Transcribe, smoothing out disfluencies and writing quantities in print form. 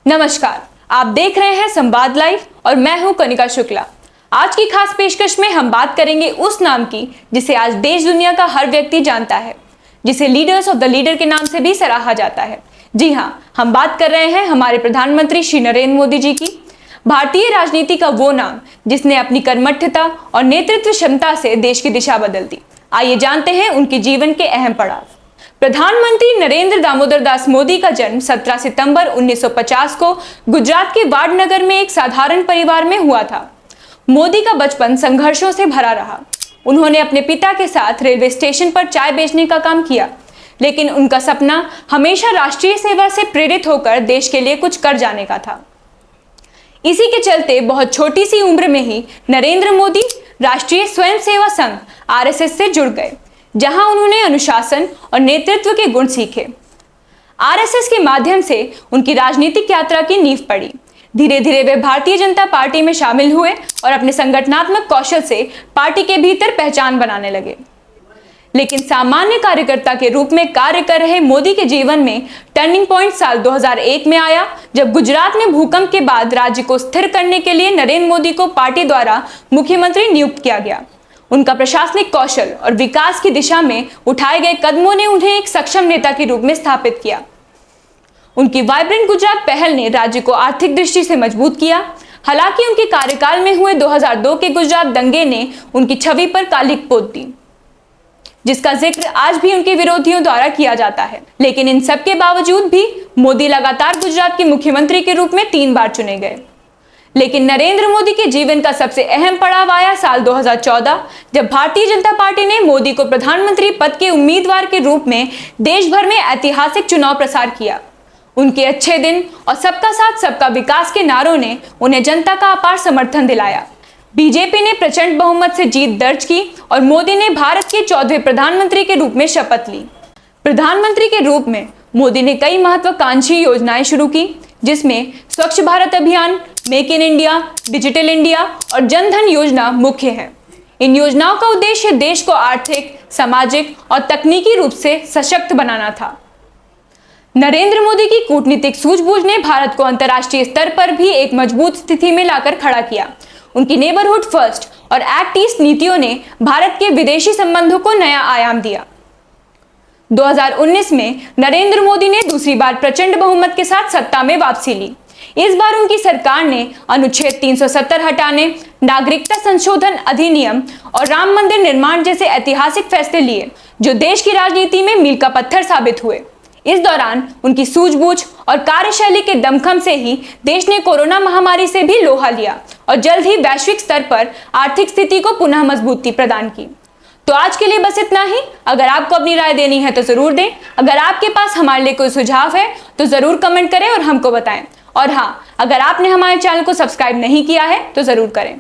नमस्कार, आप देख रहे हैं संवाद लाइव और मैं हूं कनिका शुक्ला। आज की खास पेशकश में हम बात करेंगे उस नाम की जिसे आज देश दुनिया का हर व्यक्ति जानता है, जिसे लीडर्स ऑफ द लीडर के नाम से भी सराहा जाता है। जी हां, हम बात कर रहे हैं हमारे प्रधानमंत्री श्री नरेंद्र मोदी जी की। भारतीय राजनीति का वो नाम जिसने अपनी कर्मठता और नेतृत्व क्षमता से देश की दिशा बदल दी। आइए जानते हैं उनके जीवन के अहम पड़ाव। प्रधानमंत्री नरेंद्र दामोदर दास मोदी का जन्म 17 सितंबर 1950 को गुजरात के वाडनगर में एक साधारण परिवार में हुआ था। मोदी का बचपन संघर्षों से भरा रहा। उन्होंने अपने पिता के साथ रेलवे स्टेशन पर चाय बेचने का काम किया, लेकिन उनका सपना हमेशा राष्ट्रीय सेवा से प्रेरित होकर देश के लिए कुछ कर जाने का था। इसी के चलते बहुत छोटी सी उम्र में ही नरेंद्र मोदी राष्ट्रीय स्वयंसेवा संघ आरएसएस से जुड़ गए, जहां उन्होंने अनुशासन और नेतृत्व के गुण सीखे। आरएसएस के माध्यम से उनकी राजनीतिक यात्रा की नींव पड़ी। धीरे धीरे वे भारतीय जनता पार्टी में शामिल हुए और अपने संगठनात्मक कौशल से पार्टी के भीतर पहचान बनाने लगे। लेकिन सामान्य कार्यकर्ता के रूप में कार्य कर रहे मोदी के जीवन में टर्निंग पॉइंट साल 2001 में आया, जब गुजरात में भूकंप के बाद राज्य को स्थिर करने के लिए नरेंद्र मोदी को पार्टी द्वारा मुख्यमंत्री नियुक्त किया गया। उनका प्रशासनिक कौशल और विकास की दिशा में उठाए गए कदमों ने उन्हें एक सक्षम नेता के रूप में स्थापित किया। उनकी वाइब्रेंट गुजरात पहल ने राज्य को आर्थिक दृष्टि से मजबूत किया। हालांकि उनके कार्यकाल में हुए 2002 के गुजरात दंगे ने उनकी छवि पर काली पोत दी, जिसका जिक्र आज भी उनके विरोधियों द्वारा किया जाता है। लेकिन इन सब के बावजूद भी मोदी लगातार गुजरात के मुख्यमंत्री के रूप में 3 बार चुने गए। लेकिन नरेंद्र मोदी के जीवन का सबसे अहम पड़ाव आया साल 2014, जब भारतीय जनता पार्टी ने मोदी को प्रधानमंत्री पद के उम्मीदवार के रूप में देश भर में ऐतिहासिक चुनाव प्रसार किया। उनके अच्छे दिन और सबका साथ सबका विकास के नारों ने उन्हें जनता का अपार समर्थन दिलाया। बीजेपी ने प्रचंड बहुमत से जीत दर्ज की और मोदी ने भारत के 14वें प्रधानमंत्री के रूप में शपथ ली। प्रधानमंत्री के रूप में मोदी ने कई महत्वाकांक्षी योजनाएं शुरू की, जिसमें स्वच्छ भारत अभियान, make in India, digital India और जन धन योजना मुख्य है। इन योजनाओं का उद्देश्य देश को आर्थिक, सामाजिक और तकनीकी रूप से सशक्त बनाना था। नरेंद्र मोदी की कूटनीतिक सूझबूझ ने भारत को अंतर्राष्ट्रीय स्तर पर भी एक मजबूत स्थिति में लाकर खड़ा किया। उनकी नेबरहुड फर्स्ट और एक्ट ईस्ट नीतियों ने भारत के विदेशी संबंधों को नया आयाम दिया। 2019 में नरेंद्र मोदी ने दूसरी बार प्रचंड बहुमत के साथ सत्ता में वापसी ली। इस बार उनकी सरकार ने अनुच्छेद 370 हटाने, नागरिकता संशोधन अधिनियम और राम मंदिर निर्माण जैसे ऐतिहासिक फैसले लिए, जो देश की राजनीति में मील का पत्थर साबित हुए। इस दौरान उनकी सूझबूझ और कार्यशैली के दमखम से ही देश ने कोरोना महामारी से भी लोहा लिया और जल्द ही वैश्विक स्तर पर आर्थिक स्थिति को पुनः मजबूती प्रदान की। तो आज के लिए बस इतना ही। अगर आपको अपनी राय देनी है तो जरूर दें। अगर आपके पास हमारे लिए कोई सुझाव है तो जरूर कमेंट करें और हमको बताएं। और हाँ, अगर आपने हमारे चैनल को सब्सक्राइब नहीं किया है तो जरूर करें।